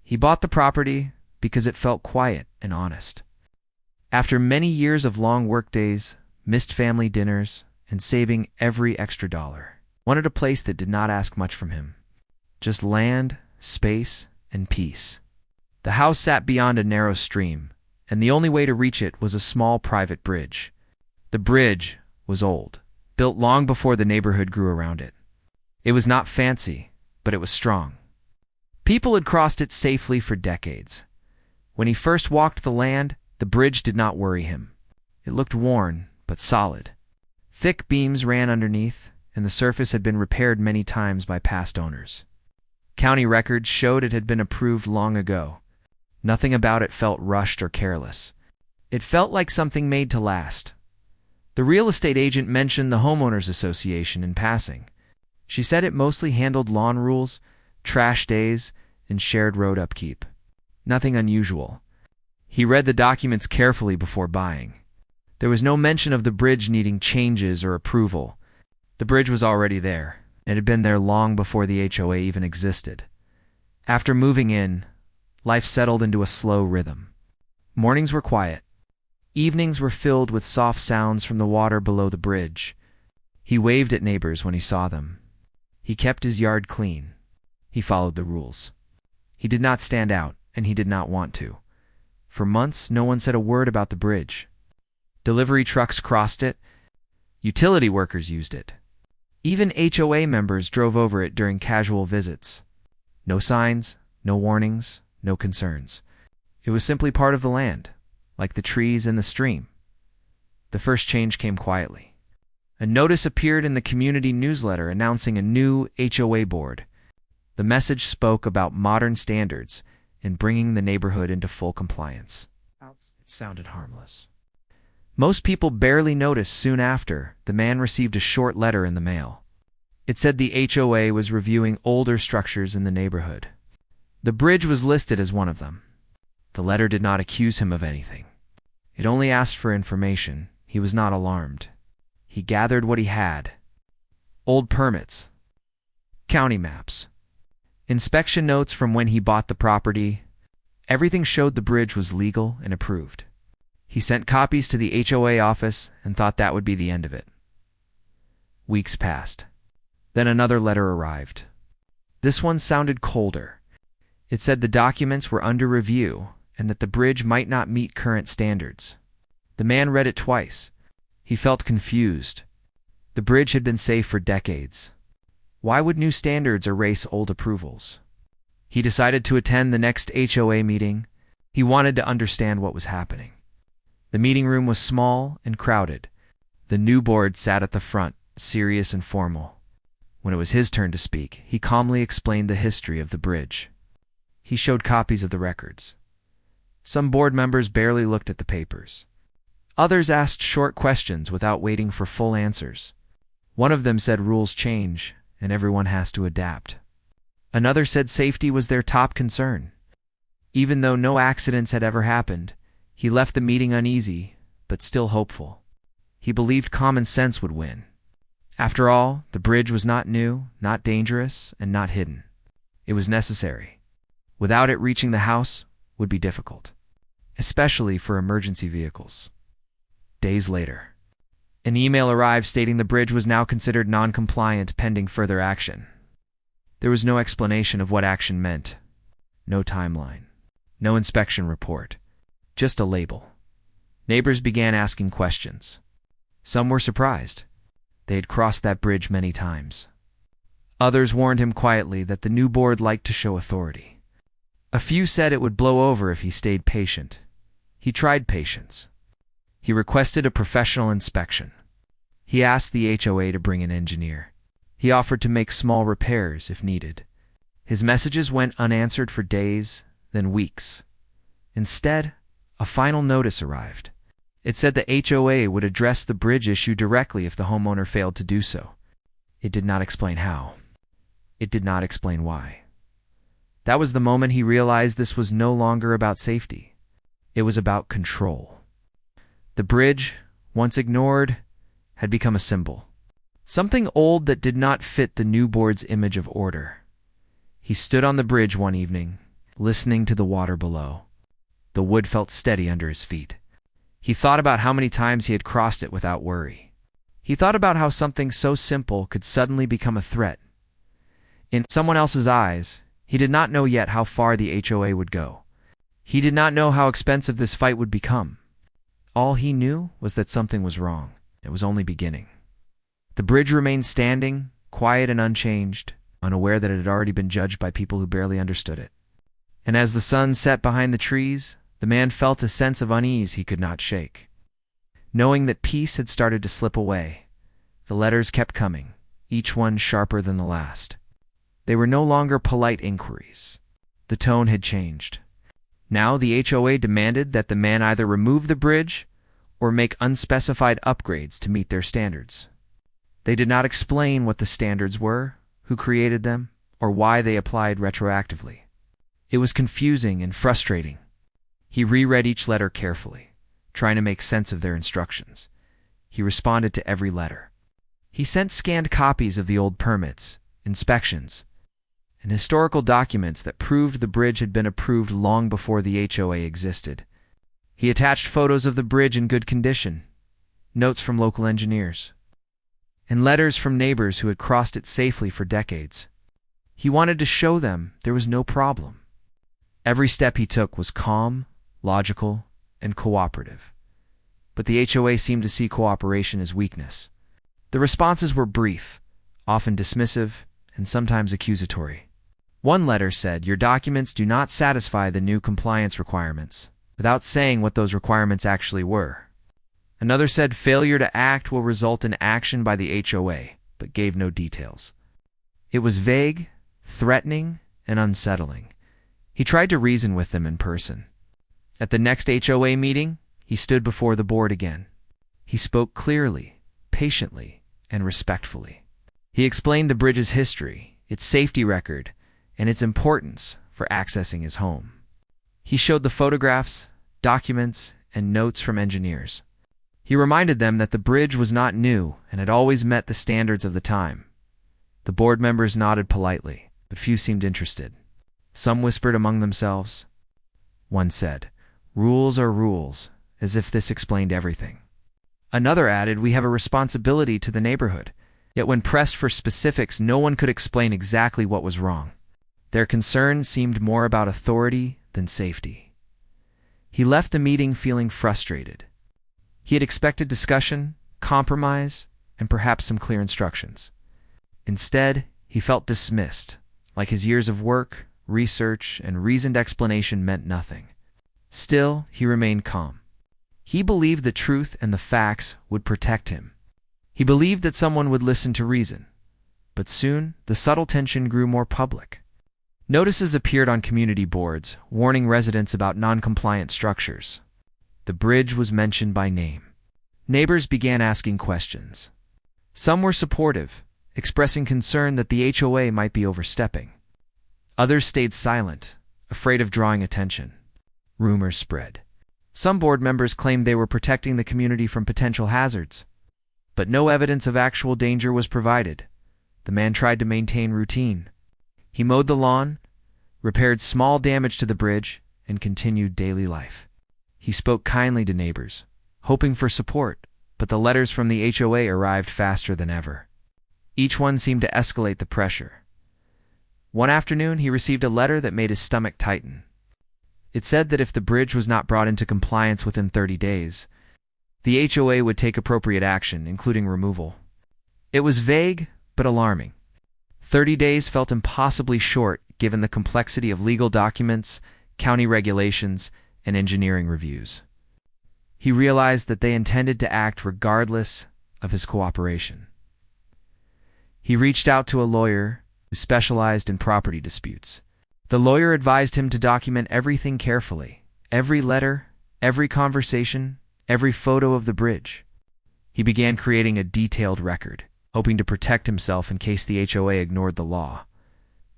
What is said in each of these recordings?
He bought the property because it felt quiet and honest. After many years of long workdays, missed family dinners, and saving every extra dollar, wanted a place that did not ask much from him. Just land, space, and peace. The house sat beyond a narrow stream, and the only way to reach it was a small private bridge. The bridge was old, built long before the neighborhood grew around it. It was not fancy, but it was strong. People had crossed it safely for decades. When he first walked the land, the bridge did not worry him. It looked worn, but solid. Thick beams ran underneath, and the surface had been repaired many times by past owners. County records showed it had been approved long ago. Nothing about it felt rushed or careless. It felt like something made to last. The real estate agent mentioned the Homeowners Association in passing. She said it mostly handled lawn rules, trash days, and shared road upkeep. Nothing unusual. He read the documents carefully before buying. There was no mention of the bridge needing changes or approval. The bridge was already there. It had been there long before the HOA even existed. After moving in, life settled into a slow rhythm. Mornings were quiet. Evenings were filled with soft sounds from the water below the bridge. He waved at neighbors when he saw them. He kept his yard clean. He followed the rules. He did not stand out, and he did not want to. For months, no one said a word about the bridge. Delivery trucks crossed it. Utility workers used it. Even HOA members drove over it during casual visits. No signs, no warnings, no concerns. It was simply part of the land, like the trees and the stream. The first change came quietly. A notice appeared in the community newsletter announcing a new HOA board. The message spoke about modern standards and bringing the neighborhood into full compliance. It sounded harmless. Most people barely noticed. Soon after, the man received a short letter in the mail. It said the HOA was reviewing older structures in the neighborhood. The bridge was listed as one of them. The letter did not accuse him of anything. It only asked for information. He was not alarmed. He gathered what he had: old permits, county maps, inspection notes from when he bought the property. Everything showed the bridge was legal and approved. He sent copies to the HOA office and thought that would be the end of it. Weeks passed. Then another letter arrived. This one sounded colder. It said the documents were under review and that the bridge might not meet current standards. The man read it twice. He felt confused. The bridge had been safe for decades. Why would new standards erase old approvals? He decided to attend the next HOA meeting. He wanted to understand what was happening. The meeting room was small and crowded. The new board sat at the front, serious and formal. When it was his turn to speak, he calmly explained the history of the bridge. He showed copies of the records. Some board members barely looked at the papers. Others asked short questions without waiting for full answers. One of them said rules change, and everyone has to adapt. Another said safety was their top concern. Even though no accidents had ever happened, he left the meeting uneasy, but still hopeful. He believed common sense would win. After all, the bridge was not new, not dangerous, and not hidden. It was necessary. Without it, reaching the house would be difficult, especially for emergency vehicles. Days later, an email arrived stating the bridge was now considered non-compliant pending further action. There was no explanation of what action meant, no timeline, no inspection report, just a label. Neighbors began asking questions. Some were surprised. They had crossed that bridge many times. Others warned him quietly that the new board liked to show authority. A few said it would blow over if he stayed patient. He tried patience. He requested a professional inspection. He asked the HOA to bring an engineer. He offered to make small repairs if needed. His messages went unanswered for days, then weeks. Instead, a final notice arrived. It said the HOA would address the bridge issue directly if the homeowner failed to do so. It did not explain how. It did not explain why. That was the moment he realized this was no longer about safety. It was about control. The bridge, once ignored, had become a symbol. Something old that did not fit the new board's image of order. He stood on the bridge one evening, listening to the water below. The wood felt steady under his feet. He thought about how many times he had crossed it without worry. He thought about how something so simple could suddenly become a threat. In someone else's eyes, he did not know yet how far the HOA would go. He did not know how expensive this fight would become. All he knew was that something was wrong. It was only beginning. The bridge remained standing, quiet and unchanged, unaware that it had already been judged by people who barely understood it. And as the sun set behind the trees, the man felt a sense of unease he could not shake. Knowing that peace had started to slip away, the letters kept coming, each one sharper than the last. They were no longer polite inquiries. The tone had changed. Now the HOA demanded that the man either remove the bridge or make unspecified upgrades to meet their standards. They did not explain what the standards were, who created them, or why they applied retroactively. It was confusing and frustrating. He reread each letter carefully, trying to make sense of their instructions. He responded to every letter. He sent scanned copies of the old permits, inspections, and historical documents that proved the bridge had been approved long before the HOA existed. He attached photos of the bridge in good condition, notes from local engineers, and letters from neighbors who had crossed it safely for decades. He wanted to show them there was no problem. Every step he took was calm, logical, and cooperative. But the HOA seemed to see cooperation as weakness. The responses were brief, often dismissive, and sometimes accusatory. One letter said, "Your documents do not satisfy the new compliance requirements," without saying what those requirements actually were. Another said, "Failure to act will result in action by the HOA," but gave no details. It was vague, threatening, and unsettling. He tried to reason with them in person. At the next HOA meeting, he stood before the board again. He spoke clearly, patiently, and respectfully. He explained the bridge's history, its safety record, and its importance for accessing his home. He showed the photographs, documents, and notes from engineers. He reminded them that the bridge was not new and had always met the standards of the time. The board members nodded politely, but few seemed interested. Some whispered among themselves. One said, "Rules are rules," as if this explained everything. Another added, "We have a responsibility to the neighborhood." Yet when pressed for specifics, no one could explain exactly what was wrong. Their concern seemed more about authority than safety. He left the meeting feeling frustrated. He had expected discussion, compromise, and perhaps some clear instructions. Instead, he felt dismissed, like his years of work, research, and reasoned explanation meant nothing. Still, he remained calm. He believed the truth and the facts would protect him. He believed that someone would listen to reason. But soon, the subtle tension grew more public. Notices appeared on community boards, warning residents about non-compliant structures. The bridge was mentioned by name. Neighbors began asking questions. Some were supportive, expressing concern that the HOA might be overstepping. Others stayed silent, afraid of drawing attention. Rumors spread. Some board members claimed they were protecting the community from potential hazards. But no evidence of actual danger was provided. The man tried to maintain routine. He mowed the lawn, repaired small damage to the bridge, and continued daily life. He spoke kindly to neighbors, hoping for support, but the letters from the HOA arrived faster than ever. Each one seemed to escalate the pressure. One afternoon, he received a letter that made his stomach tighten. It said that if the bridge was not brought into compliance within 30 days, the HOA would take appropriate action, including removal. It was vague, but alarming. 30 days felt impossibly short given the complexity of legal documents, county regulations, and engineering reviews. He realized that they intended to act regardless of his cooperation. He reached out to a lawyer who specialized in property disputes. The lawyer advised him to document everything carefully, every letter, every conversation, every photo of the bridge. He began creating a detailed record, hoping to protect himself in case the HOA ignored the law.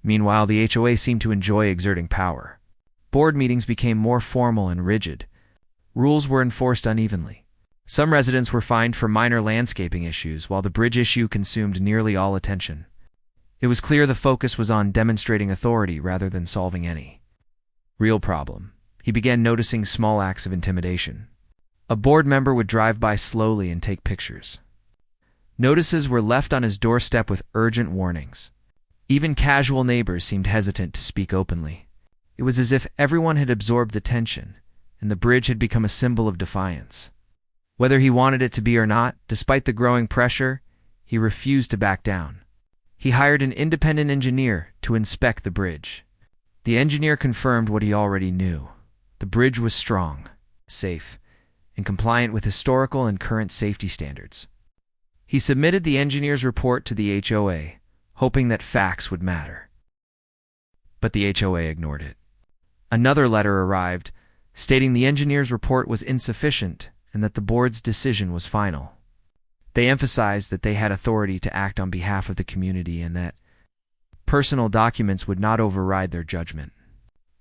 Meanwhile, the HOA seemed to enjoy exerting power. Board meetings became more formal and rigid. Rules were enforced unevenly. Some residents were fined for minor landscaping issues, while the bridge issue consumed nearly all attention. It was clear the focus was on demonstrating authority rather than solving any. Real problem. He began noticing small acts of intimidation. A board member would drive by slowly and take pictures. Notices were left on his doorstep with urgent warnings. Even casual neighbors seemed hesitant to speak openly. It was as if everyone had absorbed the tension, and the bridge had become a symbol of defiance. Whether he wanted it to be or not, despite the growing pressure, he refused to back down. He hired an independent engineer to inspect the bridge. The engineer confirmed what he already knew. The bridge was strong, safe, and compliant with historical and current safety standards. He submitted the engineer's report to the HOA, hoping that facts would matter. But the HOA ignored it. Another letter arrived, stating the engineer's report was insufficient and that the board's decision was final. They emphasized that they had authority to act on behalf of the community and that personal documents would not override their judgment.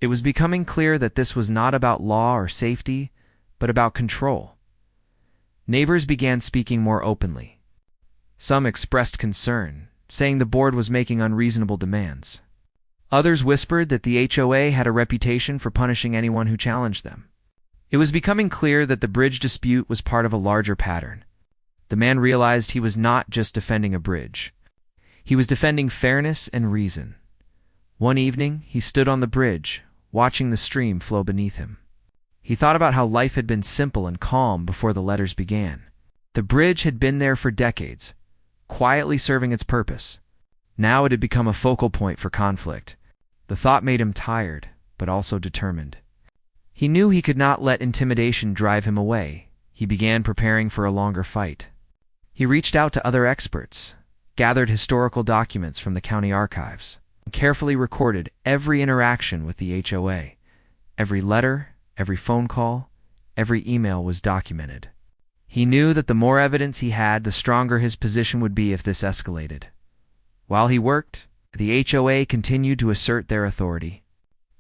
It was becoming clear that this was not about law or safety, but about control. Neighbors began speaking more openly. Some expressed concern, saying the board was making unreasonable demands. Others whispered that the HOA had a reputation for punishing anyone who challenged them. It was becoming clear that the bridge dispute was part of a larger pattern. The man realized he was not just defending a bridge. He was defending fairness and reason. One evening, he stood on the bridge, watching the stream flow beneath him. He thought about how life had been simple and calm before the letters began. The bridge had been there for decades, quietly serving its purpose. Now it had become a focal point for conflict. The thought made him tired, but also determined. He knew he could not let intimidation drive him away. He began preparing for a longer fight. He reached out to other experts, gathered historical documents from the county archives, and carefully recorded every interaction with the HOA. Every letter, every phone call, every email was documented. He knew that the more evidence he had, the stronger his position would be if this escalated. While he worked, the HOA continued to assert their authority.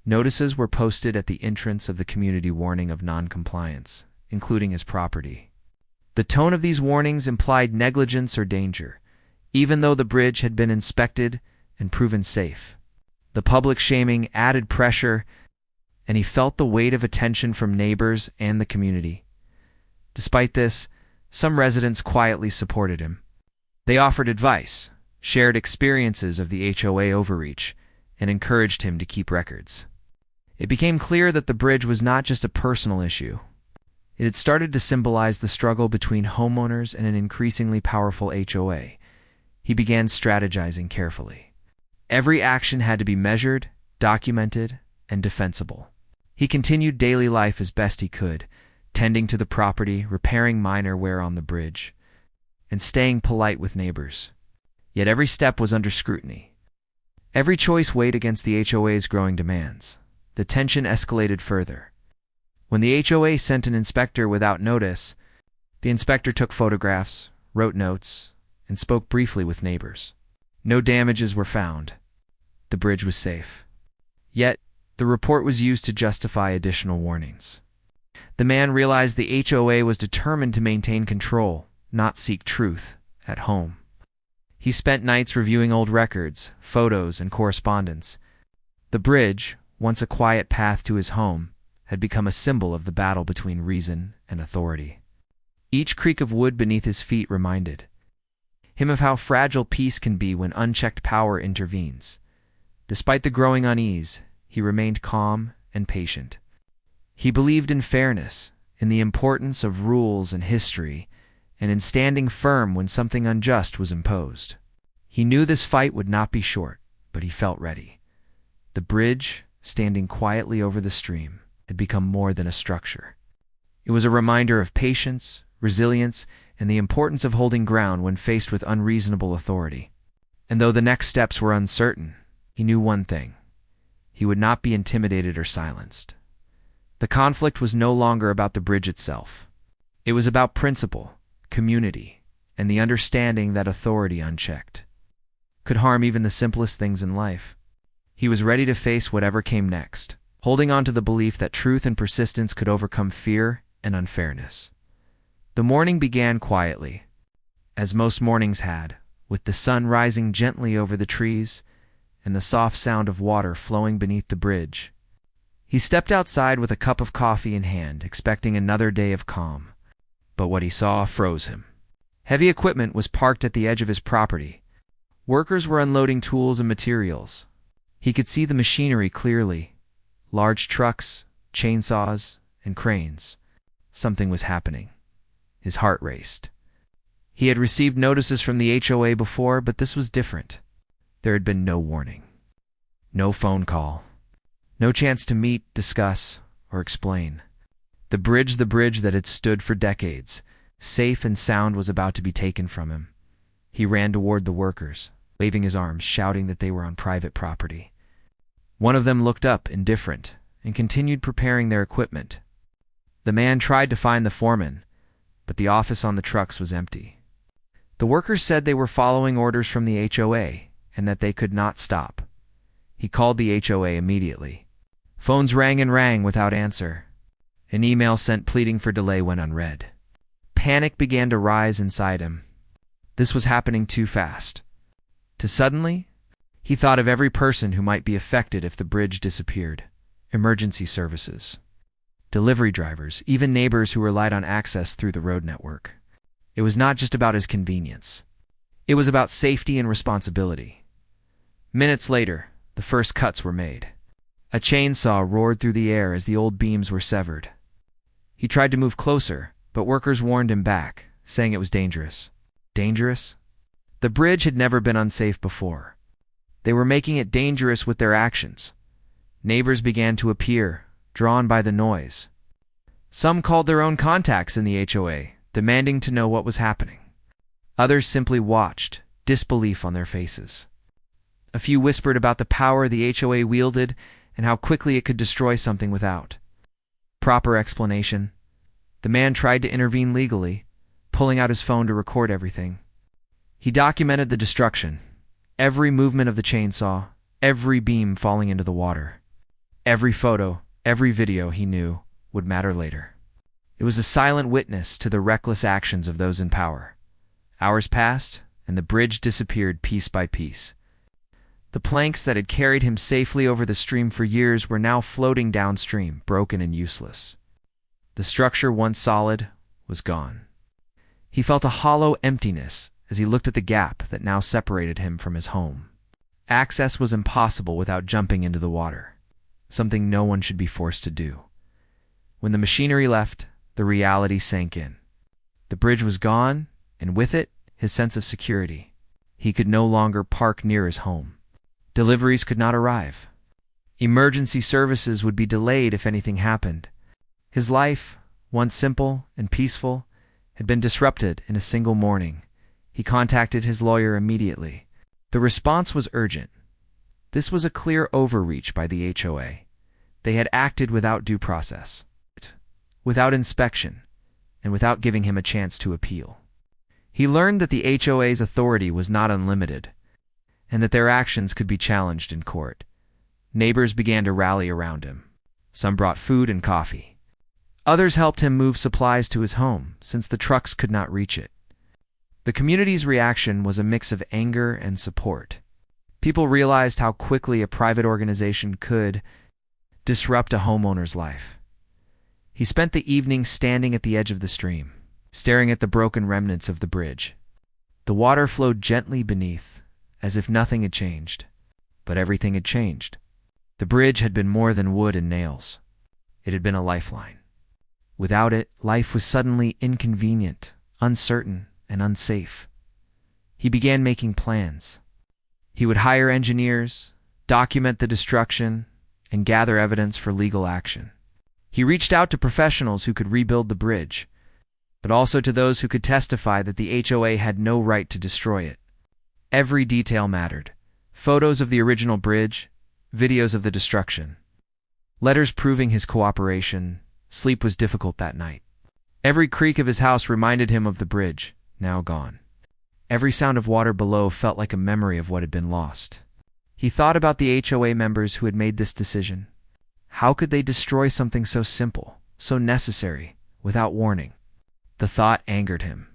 Notices were posted at the entrance of the community warning of non-compliance, including his property. The tone of these warnings implied negligence or danger, even though the bridge had been inspected and proven safe. The public shaming added pressure, and he felt the weight of attention from neighbors and the community. Despite this, some residents quietly supported him. They offered advice, shared experiences of the HOA overreach, and encouraged him to keep records. It became clear that the bridge was not just a personal issue. It had started to symbolize the struggle between homeowners and an increasingly powerful HOA. He began strategizing carefully. Every action had to be measured, documented, and defensible. He continued daily life as best he could, tending to the property, repairing minor wear on the bridge, and staying polite with neighbors. Yet every step was under scrutiny. Every choice weighed against the HOA's growing demands. The tension escalated further. When the HOA sent an inspector without notice, the inspector took photographs, wrote notes, and spoke briefly with neighbors. No damages were found. The bridge was safe. Yet, the report was used to justify additional warnings. The man realized the HOA was determined to maintain control, not seek truth, at home. He spent nights reviewing old records, photos, and correspondence. The bridge, once a quiet path to his home, had become a symbol of the battle between reason and authority. Each creak of wood beneath his feet reminded him of how fragile peace can be when unchecked power intervenes. Despite the growing unease, he remained calm and patient. He believed in fairness, in the importance of rules and history, and in standing firm when something unjust was imposed. He knew this fight would not be short, but he felt ready. The bridge, standing quietly over the stream, had become more than a structure. It was a reminder of patience, resilience, and the importance of holding ground when faced with unreasonable authority. And though the next steps were uncertain, he knew one thing: he would not be intimidated or silenced. The conflict was no longer about the bridge itself. It was about principle, community, and the understanding that authority unchecked could harm even the simplest things in life. He was ready to face whatever came next, holding on to the belief that truth and persistence could overcome fear and unfairness. The morning began quietly, as most mornings had, with the sun rising gently over the trees and the soft sound of water flowing beneath the bridge. He stepped outside with a cup of coffee in hand, expecting another day of calm. But what he saw froze him. Heavy equipment was parked at the edge of his property. Workers were unloading tools and materials. He could see the machinery clearly. Large trucks, chainsaws, and cranes. Something was happening. His heart raced. He had received notices from the HOA before, but this was different. There had been no warning. No phone call. No chance to meet, discuss, or explain. The bridge that had stood for decades, safe and sound, was about to be taken from him. He ran toward the workers, waving his arms, shouting that they were on private property. One of them looked up, indifferent, and continued preparing their equipment. The man tried to find the foreman, but the office on the trucks was empty. The workers said they were following orders from the HOA and that they could not stop. He called the HOA immediately. Phones rang and rang without answer. An email sent pleading for delay went unread. Panic began to rise inside him. This was happening too fast. Suddenly, he thought of every person who might be affected if the bridge disappeared. Emergency services, delivery drivers, even neighbors who relied on access through the road network. It was not just about his convenience. It was about safety and responsibility. Minutes later, the first cuts were made. A chainsaw roared through the air as the old beams were severed. He tried to move closer, but workers warned him back, saying it was dangerous. Dangerous? The bridge had never been unsafe before. They were making it dangerous with their actions. Neighbors began to appear, drawn by the noise. Some called their own contacts in the HOA, demanding to know what was happening. Others simply watched, disbelief on their faces. A few whispered about the power the HOA wielded and how quickly it could destroy something without proper explanation. The man tried to intervene legally, pulling out his phone to record everything. He documented the destruction, every movement of the chainsaw, every beam falling into the water. Every photo, every video, he knew, would matter later. It was a silent witness to the reckless actions of those in power. Hours passed, and the bridge disappeared piece by piece. The planks that had carried him safely over the stream for years were now floating downstream, broken and useless. The structure, once solid, was gone. He felt a hollow emptiness as he looked at the gap that now separated him from his home. Access was impossible without jumping into the water, something no one should be forced to do. When the machinery left, the reality sank in. The bridge was gone, and with it, his sense of security. He could no longer park near his home. Deliveries could not arrive. Emergency services would be delayed if anything happened. His life, once simple and peaceful, had been disrupted in a single morning. He contacted his lawyer immediately. The response was urgent. This was a clear overreach by the HOA. They had acted without due process, without inspection, and without giving him a chance to appeal. He learned that the HOA's authority was not unlimited, and that their actions could be challenged in court. Neighbors began to rally around him. Some brought food and coffee. Others helped him move supplies to his home, since the trucks could not reach it. The community's reaction was a mix of anger and support. People realized how quickly a private organization could disrupt a homeowner's life. He spent the evening standing at the edge of the stream, staring at the broken remnants of the bridge. The water flowed gently beneath, as if nothing had changed. But everything had changed. The bridge had been more than wood and nails. It had been a lifeline. Without it, life was suddenly inconvenient, uncertain, and unsafe. He began making plans. He would hire engineers, document the destruction, and gather evidence for legal action. He reached out to professionals who could rebuild the bridge, but also to those who could testify that the HOA had no right to destroy it. Every detail mattered. Photos of the original bridge, videos of the destruction, letters proving his cooperation. Sleep was difficult that night. Every creak of his house reminded him of the bridge, now gone. Every sound of water below felt like a memory of what had been lost. He thought about the HOA members who had made this decision. How could they destroy something so simple, so necessary, without warning? The thought angered him.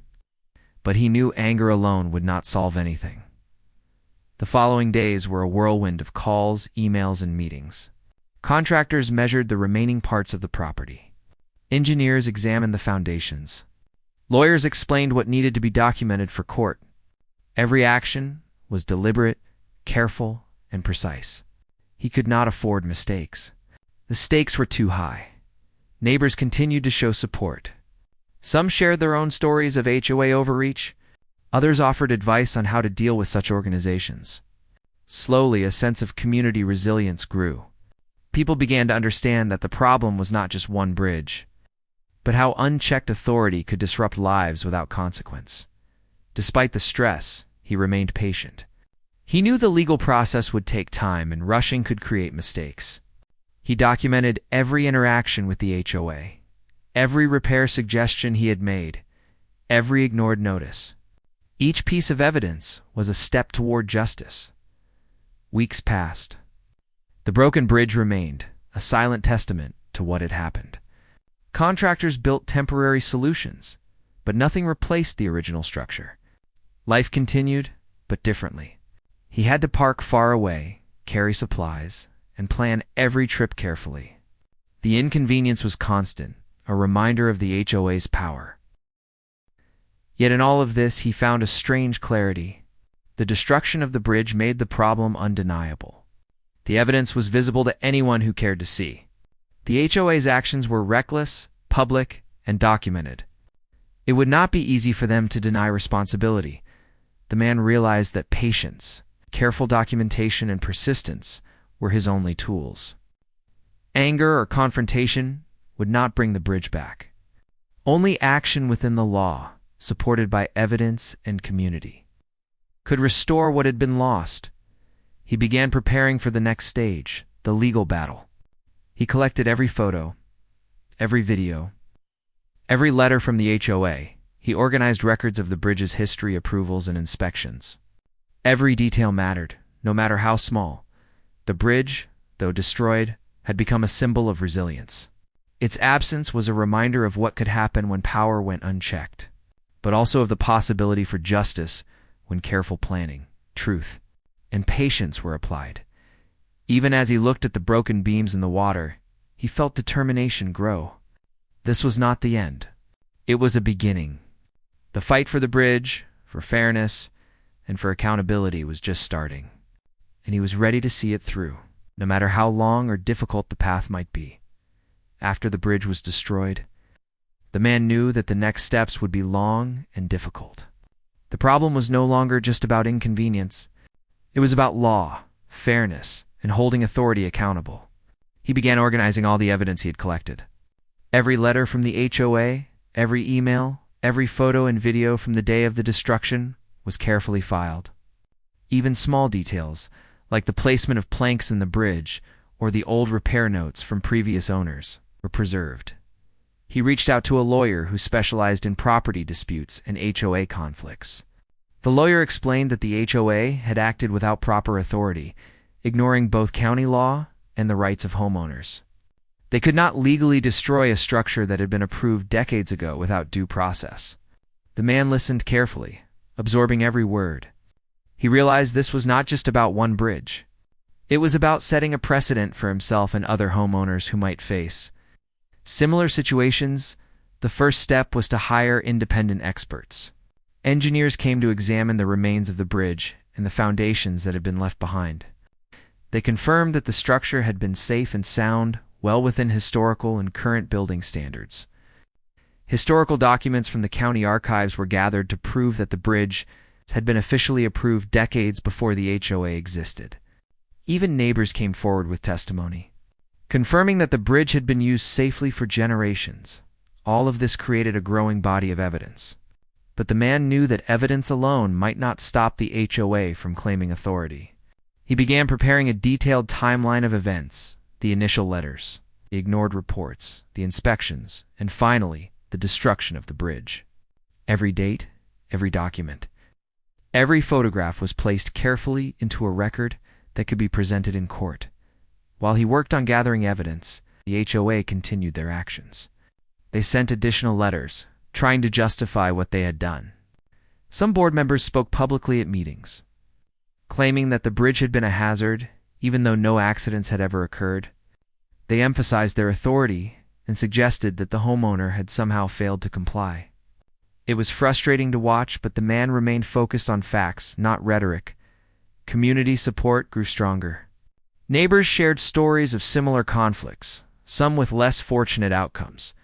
But he knew anger alone would not solve anything. The following days were a whirlwind of calls, emails, and meetings. Contractors measured the remaining parts of the property. Engineers examined the foundations. Lawyers explained what needed to be documented for court. Every action was deliberate, careful, and precise. He could not afford mistakes. The stakes were too high. Neighbors continued to show support. Some shared their own stories of HOA overreach. Others offered advice on how to deal with such organizations. Slowly, a sense of community resilience grew. People began to understand that the problem was not just one bridge, but how unchecked authority could disrupt lives without consequence. Despite the stress, he remained patient. He knew the legal process would take time and rushing could create mistakes. He documented every interaction with the HOA, every repair suggestion he had made, every ignored notice. Each piece of evidence was a step toward justice. Weeks passed. The broken bridge remained, a silent testament to what had happened. Contractors built temporary solutions, but nothing replaced the original structure. Life continued, but differently. He had to park far away, carry supplies, and plan every trip carefully. The inconvenience was constant, a reminder of the HOA's power. Yet in all of this, he found a strange clarity. The destruction of the bridge made the problem undeniable. The evidence was visible to anyone who cared to see. The HOA's actions were reckless, public, and documented. It would not be easy for them to deny responsibility. The man realized that patience, careful documentation, and persistence were his only tools. Anger or confrontation would not bring the bridge back. Only action within the law, supported by evidence and community, could restore what had been lost. He began preparing for the next stage, the legal battle. He collected every photo, every video, every letter from the HOA. He organized records of the bridge's history, approvals, and inspections. Every detail mattered, no matter how small. The bridge, though destroyed, had become a symbol of resilience. Its absence was a reminder of what could happen when power went unchecked, but also of the possibility for justice when careful planning, truth, and patience were applied. Even as he looked at the broken beams in the water, he felt determination grow. This was not the end. It was a beginning. The fight for the bridge, for fairness, and for accountability was just starting, and he was ready to see it through, no matter how long or difficult the path might be. After the bridge was destroyed, the man knew that the next steps would be long and difficult. The problem was no longer just about inconvenience. It was about law, fairness, and holding authority accountable. He began organizing all the evidence he had collected. Every letter from the HOA, every email, every photo and video from the day of the destruction was carefully filed. Even small details, like the placement of planks in the bridge or the old repair notes from previous owners, were preserved. He reached out to a lawyer who specialized in property disputes and HOA conflicts. The lawyer explained that the HOA had acted without proper authority, ignoring both county law and the rights of homeowners. They could not legally destroy a structure that had been approved decades ago without due process. The man listened carefully, absorbing every word. He realized this was not just about one bridge. It was about setting a precedent for himself and other homeowners who might face similar situations. The first step was to hire independent experts. Engineers came to examine the remains of the bridge and the foundations that had been left behind. They confirmed that the structure had been safe and sound, well within historical and current building standards. Historical documents from the county archives were gathered to prove that the bridge had been officially approved decades before the HOA existed. Even neighbors came forward with testimony, confirming that the bridge had been used safely for generations. All of this created a growing body of evidence. But the man knew that evidence alone might not stop the HOA from claiming authority. He began preparing a detailed timeline of events, the initial letters, the ignored reports, the inspections, and finally, the destruction of the bridge. Every date, every document, every photograph was placed carefully into a record that could be presented in court. While he worked on gathering evidence, the HOA continued their actions. They sent additional letters, trying to justify what they had done. Some board members spoke publicly at meetings, claiming that the bridge had been a hazard, even though no accidents had ever occurred. They emphasized their authority and suggested that the homeowner had somehow failed to comply. It was frustrating to watch, but the man remained focused on facts, not rhetoric. Community support grew stronger. Neighbors shared stories of similar conflicts, some with less fortunate outcomes.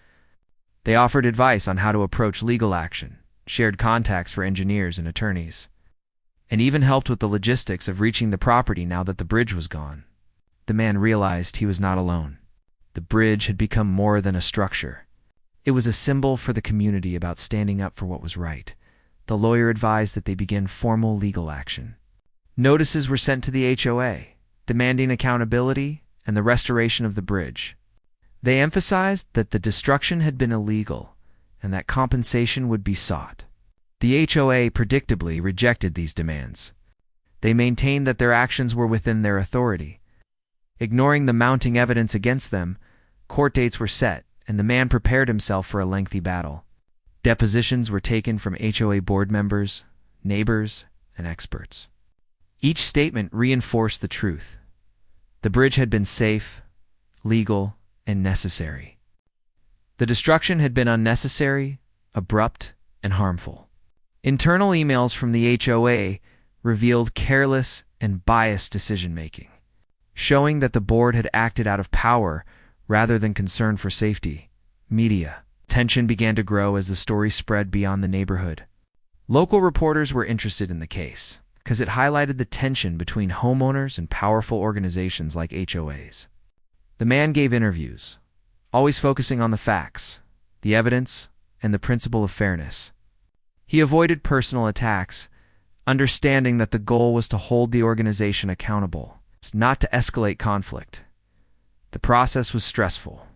They offered advice on how to approach legal action, shared contacts for engineers and attorneys, and even helped with the logistics of reaching the property now that the bridge was gone. The man realized he was not alone. The bridge had become more than a structure. It was a symbol for the community about standing up for what was right. The lawyer advised that they begin formal legal action. Notices were sent to the HOA, demanding accountability and the restoration of the bridge. They emphasized that the destruction had been illegal and that compensation would be sought. The HOA predictably rejected these demands. They maintained that their actions were within their authority. Ignoring the mounting evidence against them, court dates were set, and the man prepared himself for a lengthy battle. Depositions were taken from HOA board members, neighbors, and experts. Each statement reinforced the truth. The bridge had been safe, legal, and necessary. The destruction had been unnecessary, abrupt, and harmful. Internal emails from the HOA revealed careless and biased decision-making, showing that the board had acted out of power rather than concern for safety. Media tension began to grow as the story spread beyond the neighborhood. Local reporters were interested in the case because it highlighted the tension between homeowners and powerful organizations like HOAs. The man gave interviews, always focusing on the facts, the evidence, and the principle of fairness. He avoided personal attacks, understanding that the goal was to hold the organization accountable, not to escalate conflict. The process was stressful.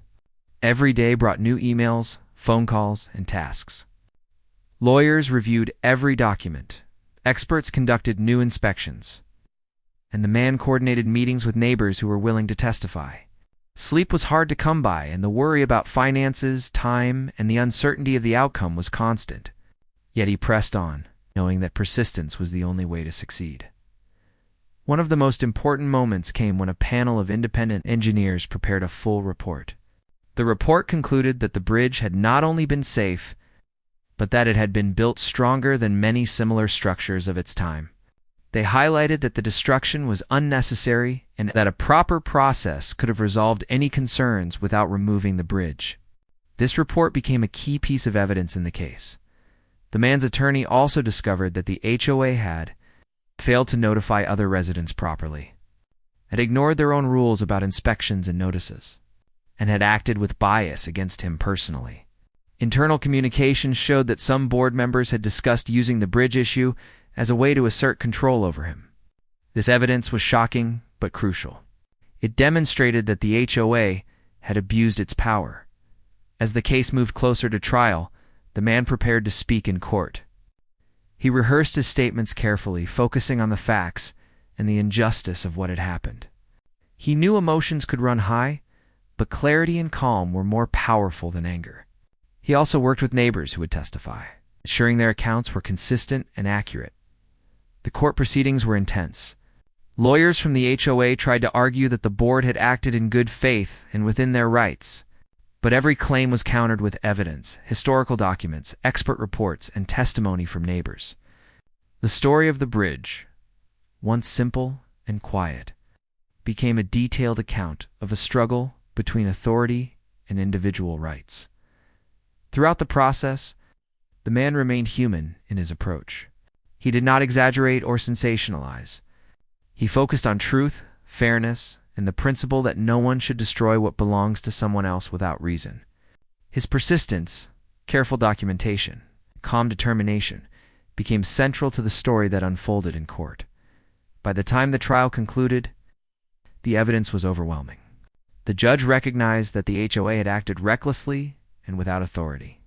Every day brought new emails, phone calls, and tasks. Lawyers reviewed every document. Experts conducted new inspections. And the man coordinated meetings with neighbors who were willing to testify. Sleep was hard to come by, and the worry about finances, time, and the uncertainty of the outcome was constant. Yet he pressed on, knowing that persistence was the only way to succeed. One of the most important moments came when a panel of independent engineers prepared a full report. The report concluded that the bridge had not only been safe, but that it had been built stronger than many similar structures of its time. They highlighted that the destruction was unnecessary and that a proper process could have resolved any concerns without removing the bridge. This report became a key piece of evidence in the case. The man's attorney also discovered that the HOA had failed to notify other residents properly, had ignored their own rules about inspections and notices, and had acted with bias against him personally. Internal communications showed that some board members had discussed using the bridge issue as a way to assert control over him. This evidence was shocking but crucial. It demonstrated that the HOA had abused its power. As the case moved closer to trial, the man prepared to speak in court. He rehearsed his statements carefully, focusing on the facts and the injustice of what had happened. He knew emotions could run high, but clarity and calm were more powerful than anger. He also worked with neighbors who would testify, ensuring their accounts were consistent and accurate. The court proceedings were intense. Lawyers from the HOA tried to argue that the board had acted in good faith and within their rights, but every claim was countered with evidence, historical documents, expert reports, and testimony from neighbors. The story of the bridge, once simple and quiet, became a detailed account of a struggle between authority and individual rights. Throughout the process, the man remained human in his approach. He did not exaggerate or sensationalize. He focused on truth, fairness, and the principle that no one should destroy what belongs to someone else without reason. His persistence, careful documentation, calm determination became central to the story that unfolded in court. By the time the trial concluded, the evidence was overwhelming. The judge recognized that the HOA had acted recklessly and without authority.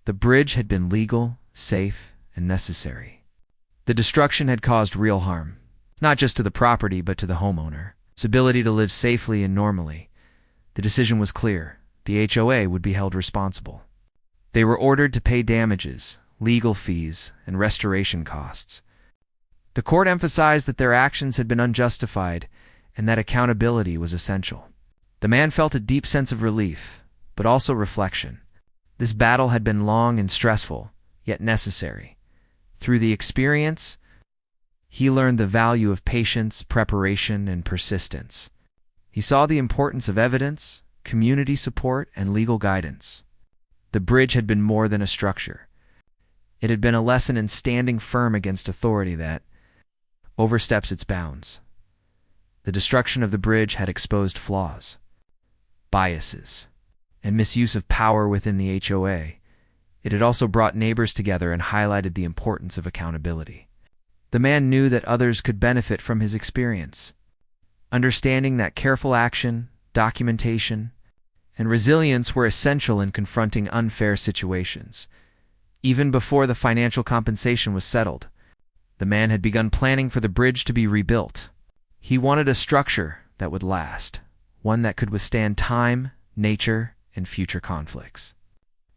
The bridge had been legal, safe, and necessary. The destruction had caused real harm, not just to the property but to the homeowner, his ability to live safely and normally. The decision was clear. The HOA would be held responsible. They were ordered to pay damages, legal fees, and restoration costs. The court emphasized that their actions had been unjustified and that accountability was essential. The man felt a deep sense of relief, but also reflection. This battle had been long and stressful, yet necessary. Through the experience, he learned the value of patience, preparation, and persistence. He saw the importance of evidence, community support, and legal guidance. The bridge had been more than a structure. It had been a lesson in standing firm against authority that oversteps its bounds. The destruction of the bridge had exposed flaws, biases, and misuse of power within the HOA. It had also brought neighbors together and highlighted the importance of accountability. The man knew that others could benefit from his experience, understanding that careful action, documentation, and resilience were essential in confronting unfair situations. Even before the financial compensation was settled, the man had begun planning for the bridge to be rebuilt. He wanted a structure that would last, one that could withstand time, nature, and future conflicts.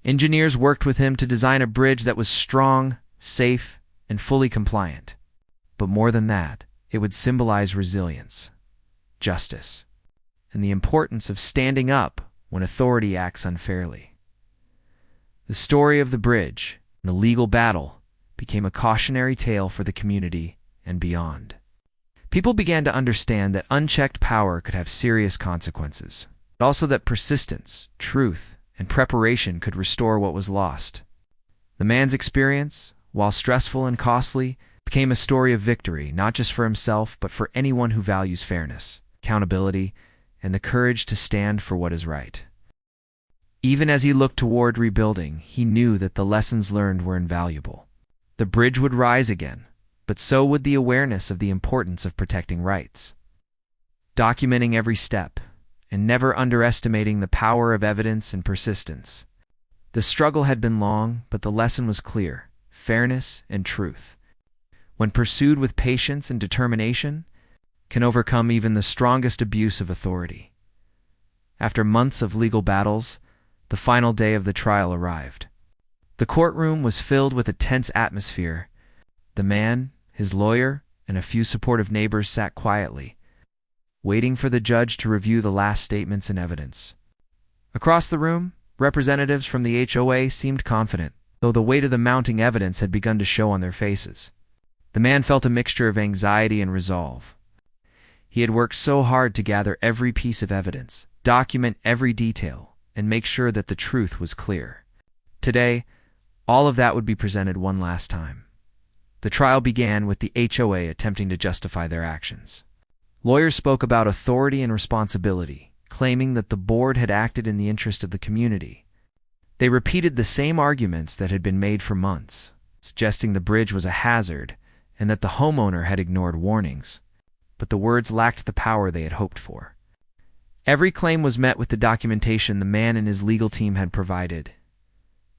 Engineers worked with him to design a bridge that was strong, safe, and fully compliant. But more than that, it would symbolize resilience, justice, and the importance of standing up when authority acts unfairly. The story of the bridge and the legal battle became a cautionary tale for the community and beyond. People began to understand that unchecked power could have serious consequences, but also that persistence, truth, and preparation could restore what was lost. The man's experience, while stressful and costly, became a story of victory, not just for himself, but for anyone who values fairness, accountability, and the courage to stand for what is right. Even as he looked toward rebuilding, he knew that the lessons learned were invaluable. The bridge would rise again, but so would the awareness of the importance of protecting rights. Documenting every step, and never underestimating the power of evidence and persistence. The struggle had been long, but the lesson was clear: fairness and truth, when pursued with patience and determination, can overcome even the strongest abuse of authority. After months of legal battles, the final day of the trial arrived. The courtroom was filled with a tense atmosphere. The man, his lawyer, and a few supportive neighbors sat quietly, waiting for the judge to review the last statements and evidence. Across the room, representatives from the HOA seemed confident, though the weight of the mounting evidence had begun to show on their faces. The man felt a mixture of anxiety and resolve. He had worked so hard to gather every piece of evidence, document every detail, and make sure that the truth was clear. Today, all of that would be presented one last time. The trial began with the HOA attempting to justify their actions. Lawyers spoke about authority and responsibility, claiming that the board had acted in the interest of the community. They repeated the same arguments that had been made for months, suggesting the bridge was a hazard and that the homeowner had ignored warnings. But the words lacked the power they had hoped for. Every claim was met with the documentation the man and his legal team had provided.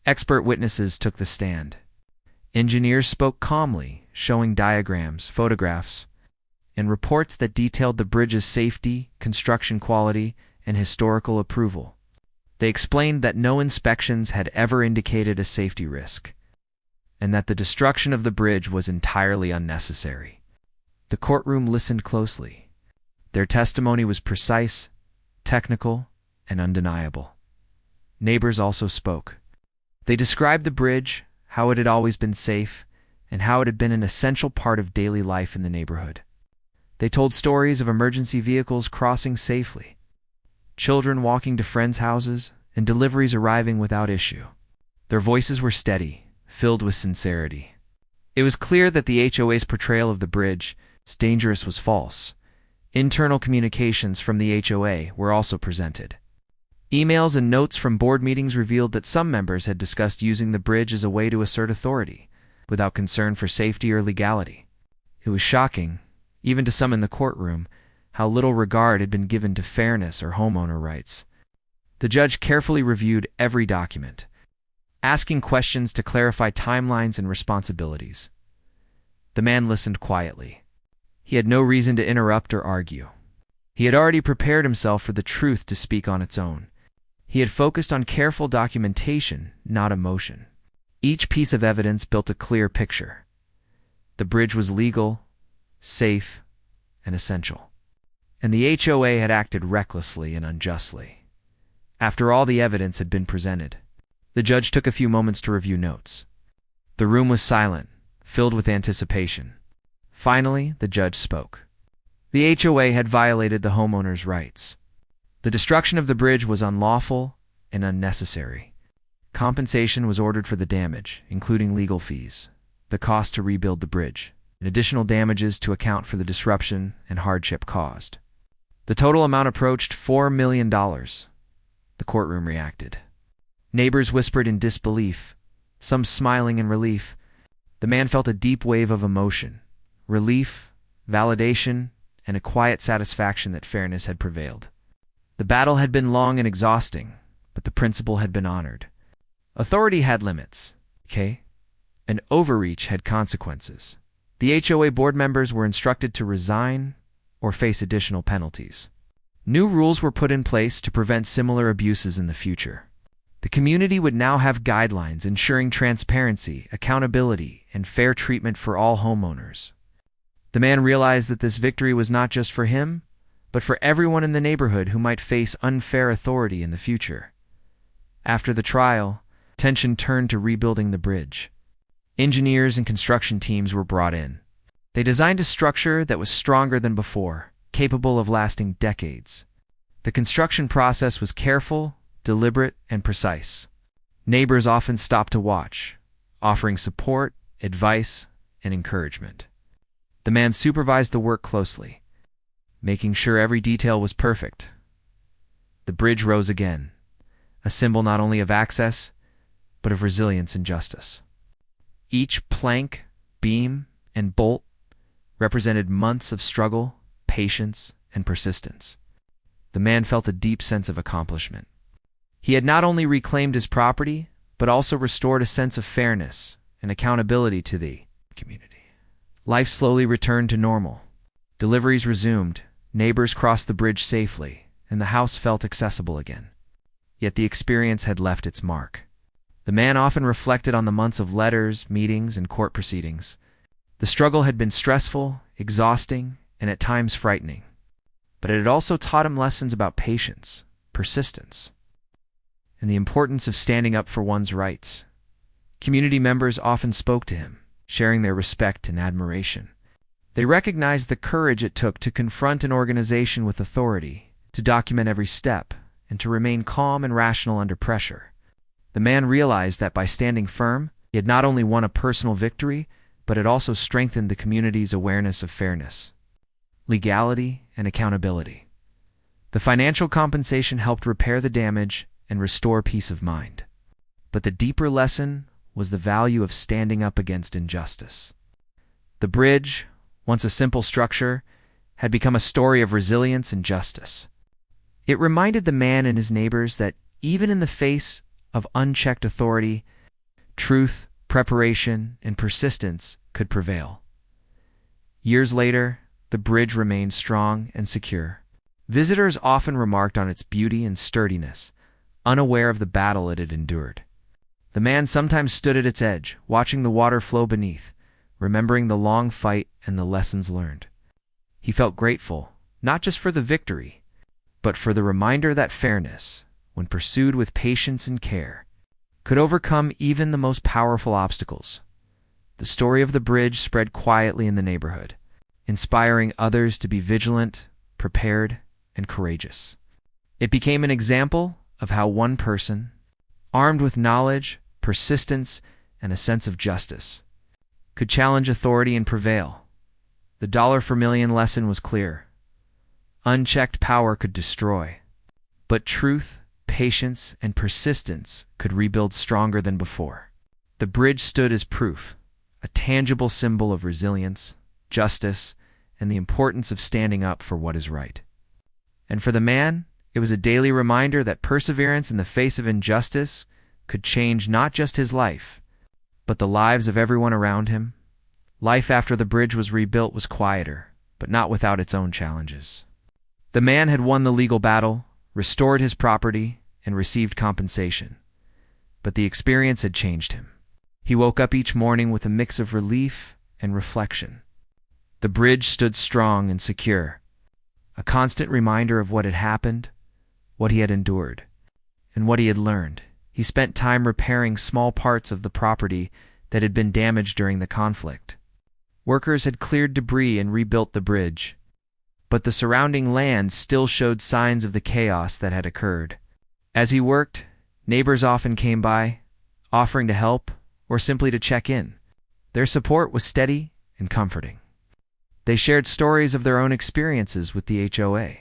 Expert witnesses took the stand. Engineers spoke calmly, showing diagrams, photographs, and reports that detailed the bridge's safety, construction quality, and historical approval. They explained that no inspections had ever indicated a safety risk, and that the destruction of the bridge was entirely unnecessary. The courtroom listened closely. Their testimony was precise, technical, and undeniable. Neighbors also spoke. They described the bridge, how it had always been safe, and how it had been an essential part of daily life in the neighborhood. They told stories of emergency vehicles crossing safely, children walking to friends' houses, and deliveries arriving without issue. Their voices were steady, filled with sincerity. It was clear that the HOA's portrayal of the bridge as dangerous was false. Internal communications from the HOA were also presented. Emails and notes from board meetings revealed that some members had discussed using the bridge as a way to assert authority, without concern for safety or legality. It was shocking, even to some in the courtroom, how little regard had been given to fairness or homeowner rights. The judge carefully reviewed every document, asking questions to clarify timelines and responsibilities. The man listened quietly. He had no reason to interrupt or argue. He had already prepared himself for the truth to speak on its own. He had focused on careful documentation, not emotion. Each piece of evidence built a clear picture. The bridge was legal, safe, and essential. and the HOA had acted recklessly and unjustly. After all the evidence had been presented, the judge took a few moments to review notes. The room was silent, filled with anticipation. Finally, the judge spoke. The HOA had violated the homeowner's rights. The destruction of the bridge was unlawful and unnecessary. Compensation was ordered for the damage, including legal fees, the cost to rebuild the bridge, and additional damages to account for the disruption and hardship caused. The total amount approached $4 million. The courtroom reacted. Neighbors whispered in disbelief, some smiling in relief. The man felt a deep wave of emotion, relief, validation, and a quiet satisfaction that fairness had prevailed. The battle had been long and exhausting, but the principle had been honored. Authority had limits, okay? And overreach had consequences. The HOA board members were instructed to resign or face additional penalties. New rules were put in place to prevent similar abuses in the future. The community would now have guidelines ensuring transparency, accountability, and fair treatment for all homeowners. The man realized that this victory was not just for him, but for everyone in the neighborhood who might face unfair authority in the future. After the trial, attention turned to rebuilding the bridge. Engineers and construction teams were brought in. They designed a structure that was stronger than before, capable of lasting decades. The construction process was careful, deliberate, and precise. Neighbors often stopped to watch, offering support, advice, and encouragement. The man supervised the work closely, making sure every detail was perfect. The bridge rose again, a symbol not only of access, but of resilience and justice. Each plank, beam, and bolt represented months of struggle, patience, and persistence. The man felt a deep sense of accomplishment. He had not only reclaimed his property, but also restored a sense of fairness and accountability to the community. Life slowly returned to normal. Deliveries resumed, neighbors crossed the bridge safely, and the house felt accessible again. Yet the experience had left its mark. The man often reflected on the months of letters, meetings, and court proceedings. The struggle had been stressful, exhausting, and at times frightening. But it had also taught him lessons about patience, persistence, and the importance of standing up for one's rights. Community members often spoke to him, sharing their respect and admiration. They recognized the courage it took to confront an organization with authority, to document every step, and to remain calm and rational under pressure. The man realized that by standing firm, he had not only won a personal victory, but it also strengthened the community's awareness of fairness, legality, and accountability. The financial compensation helped repair the damage and restore peace of mind. But the deeper lesson was the value of standing up against injustice. The bridge, once a simple structure, had become a story of resilience and justice. It reminded the man and his neighbors that even in the face of unchecked authority, truth, preparation, and persistence could prevail. Years later, the bridge remained strong and secure. Visitors often remarked on its beauty and sturdiness, unaware of the battle it had endured. The man sometimes stood at its edge, watching the water flow beneath, remembering the long fight and the lessons learned. He felt grateful, not just for the victory, but for the reminder that fairness, when pursued with patience and care, could overcome even the most powerful obstacles. The story of the bridge spread quietly in the neighborhood, inspiring others to be vigilant, prepared, and courageous. It became an example of how one person, armed with knowledge, persistence, and a sense of justice, could challenge authority and prevail. The dollar per million lesson was clear. Unchecked power could destroy, but truth, patience, and persistence could rebuild stronger than before. The bridge stood as proof, a tangible symbol of resilience, justice, and the importance of standing up for what is right. And for the man, it was a daily reminder that perseverance in the face of injustice could change not just his life, but the lives of everyone around him. Life after the bridge was rebuilt was quieter, but not without its own challenges. The man had won the legal battle, restored his property, and received compensation. But the experience had changed him. He woke up each morning with a mix of relief and reflection. The bridge stood strong and secure, a constant reminder of what had happened, what he had endured, and what he had learned. He spent time repairing small parts of the property that had been damaged during the conflict. Workers had cleared debris and rebuilt the bridge, but the surrounding land still showed signs of the chaos that had occurred. As he worked, neighbors often came by, offering to help or simply to check in. Their support was steady and comforting. They shared stories of their own experiences with the HOA,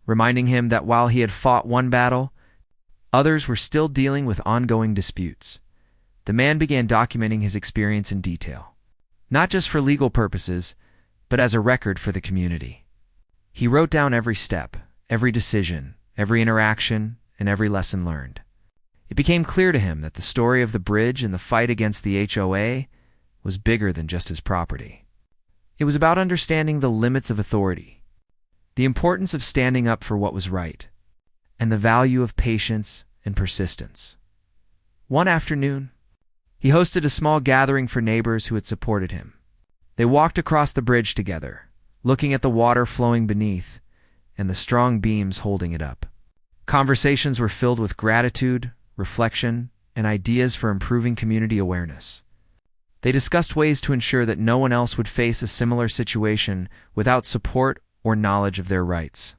reminding him that while he had fought one battle, others were still dealing with ongoing disputes. The man began documenting his experience in detail, not just for legal purposes, but as a record for the community. He wrote down every step, every decision, every interaction, and every lesson learned. It became clear to him that the story of the bridge and the fight against the HOA was bigger than just his property. It was about understanding the limits of authority, the importance of standing up for what was right, and the value of patience and persistence. One afternoon, he hosted a small gathering for neighbors who had supported him. They walked across the bridge together, looking at the water flowing beneath and the strong beams holding it up. Conversations were filled with gratitude, reflection, and ideas for improving community awareness. They discussed ways to ensure that no one else would face a similar situation without support or knowledge of their rights.